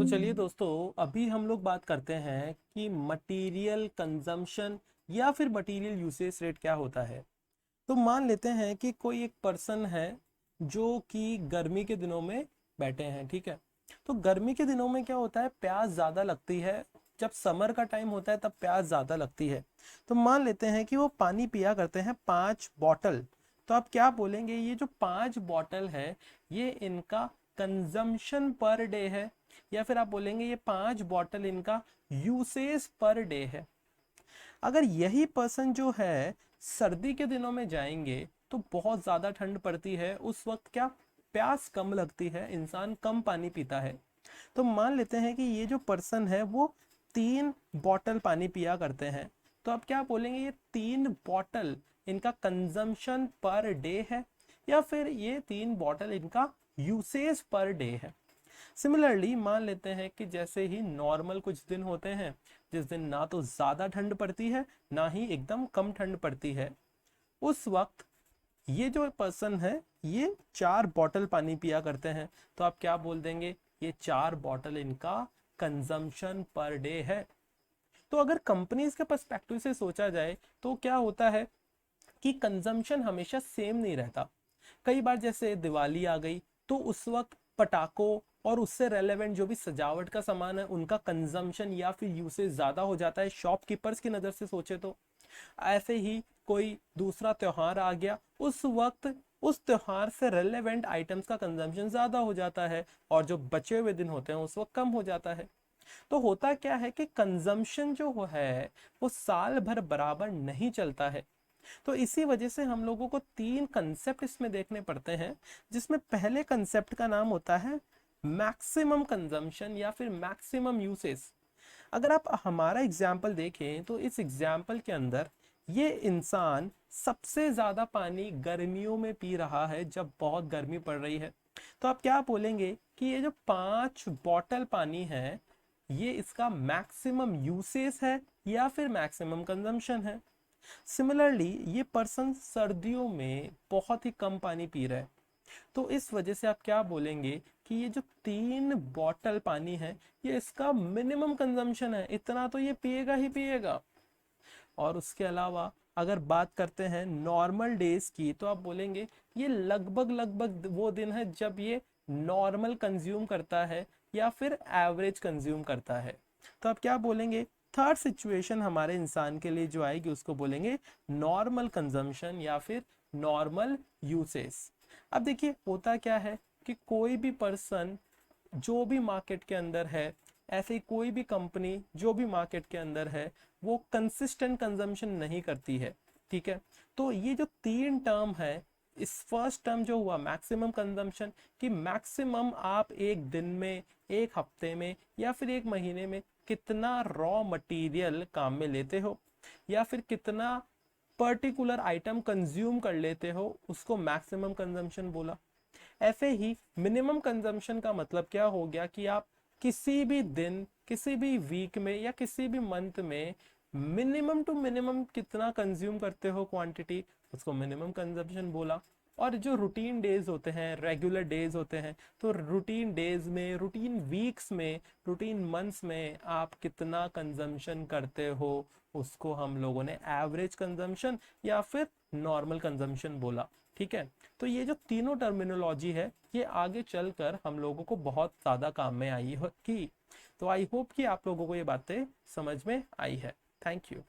चलिए दोस्तों, अभी हम लोग बात करते हैं कि मटेरियल कंजम्पशन या फिर मटेरियल यूसेज रेट क्या होता है। तो मान लेते हैं कि कोई एक पर्सन है जो कि गर्मी के दिनों में बैठे हैं, ठीक है। तो गर्मी के दिनों में क्या होता है, प्यास ज़्यादा लगती है। जब समर का टाइम होता है तब प्यास ज़्यादा लगती है। तो मान लेते हैं कि वो पानी पिया करते हैं 5 बॉटल। तो आप क्या बोलेंगे, ये जो 5 बॉटल है ये इनका कंजम्पशन पर डे है, या फिर आप बोलेंगे ये 5 बॉटल इनका यूसेज पर डे है। अगर यही पर्सन जो है सर्दी के दिनों में जाएंगे तो बहुत ज़्यादा ठंड पड़ती है, उस वक्त क्या प्यास कम लगती है, इंसान कम पानी पीता है। तो मान लेते हैं कि ये जो पर्सन है वो 3 बॉटल पानी पिया करते हैं। तो आप क्या बोलेंगे, ये 3 बॉटल इनका कंजम्पशन पर डे है, या फिर ये 3 बॉटल इनका यूसेज पर डे है। सिमिलरली मान लेते हैं कि जैसे ही नॉर्मल कुछ दिन होते हैं जिस दिन ना तो ज़्यादा ठंड पड़ती है ना ही एकदम कम ठंड पड़ती है, उस वक्त ये जो पर्सन है ये 4 बॉटल पानी पिया करते हैं। तो आप क्या बोल देंगे, ये 4 बॉटल इनका कंजम्पशन पर डे है। तो अगर कंपनीज के पर्सपेक्टिव से सोचा जाए तो क्या होता है कि कंजम्पशन हमेशा सेम नहीं रहता। कई बार जैसे दिवाली आ गई तो उस वक्त पटाखों और उससे रेलेवेंट जो भी सजावट का सामान है उनका कंजम्पशन या फिर यूसेज ज़्यादा हो जाता है, शॉपकीपर्स की नज़र से सोचे तो। ऐसे ही कोई दूसरा त्यौहार आ गया, उस वक्त उस त्यौहार से रेलेवेंट आइटम्स का कंजम्पशन ज़्यादा हो जाता है, और जो बचे हुए दिन होते हैं उस वक्त कम हो जाता है। तो होता क्या है कि कंजम्पशन जो है वो साल भर बराबर नहीं चलता है। तो इसी वजह से हम लोगों को 3 कंसेप्ट इसमें देखने पड़ते हैं, जिसमें पहले कंसेप्ट का नाम होता है मैक्सिमम कंजम्पशन या फिर मैक्सिमम यूसेज। अगर आप हमारा एग्जाम्पल देखें तो इस एग्जाम्पल के अंदर ये इंसान सबसे ज़्यादा पानी गर्मियों में पी रहा है जब बहुत गर्मी पड़ रही है। तो आप क्या बोलेंगे कि ये जो 5 बॉटल पानी है ये इसका मैक्सिमम यूसेज है या फिर मैक्सिमम कंजम्पशन है। सिमिलरली ये पर्सन सर्दियों में बहुत ही कम पानी पी रहा है, तो इस वजह से आप क्या बोलेंगे कि ये जो 3 बॉटल पानी है ये इसका मिनिमम कंजम्पशन है, इतना तो ये पिएगा ही पिएगा। और उसके अलावा अगर बात करते हैं नॉर्मल डेज की तो आप बोलेंगे ये लगभग लगभग वो दिन है जब ये नॉर्मल कंज्यूम करता है या फिर एवरेज कंज्यूम करता है। तो आप क्या बोलेंगे, थर्ड सिचुएशन हमारे इंसान के लिए जो आएगी उसको बोलेंगे नॉर्मल कंजम्पशन या फिर नॉर्मल यूसेज। अब देखिए होता क्या है कि कोई भी पर्सन जो भी मार्केट के अंदर है, ऐसे ही कोई भी कंपनी जो भी मार्केट के अंदर है वो कंसिस्टेंट कंजम्पशन नहीं करती है, ठीक है। तो ये जो 3 टर्म है, इस फर्स्ट टर्म जो हुआ मैक्सिमम कंजम्पशन, कि मैक्सिमम आप एक दिन में, एक हफ्ते में या फिर एक महीने में कितना रॉ मटेरियल काम में लेते हो या फिर कितना पर्टिकुलर आइटम कंज्यूम कर लेते हो, उसको मैक्सिमम कंजम्पशन बोला। ऐसे ही मिनिमम कंजम्पशन का मतलब क्या हो गया कि आप किसी भी दिन, किसी भी वीक में या किसी भी मंथ में मिनिमम टू मिनिमम कितना कंज्यूम करते हो क्वांटिटी, उसको मिनिमम कंजम्पशन बोला। और जो रूटीन डेज होते हैं, रेगुलर डेज होते हैं, तो रूटीन डेज में, रूटीन वीक्स में, रूटीन मंथ्स में आप कितना कंजम्पशन करते हो उसको हम लोगों ने एवरेज कंजम्पशन या फिर नॉर्मल कंजम्पशन बोला, ठीक है। तो ये जो तीनों टर्मिनोलॉजी है ये आगे चलकर हम लोगों को बहुत ज़्यादा काम में आई होगी। तो आई होप कि आप लोगों को ये बातें समझ में आई है। Thank you.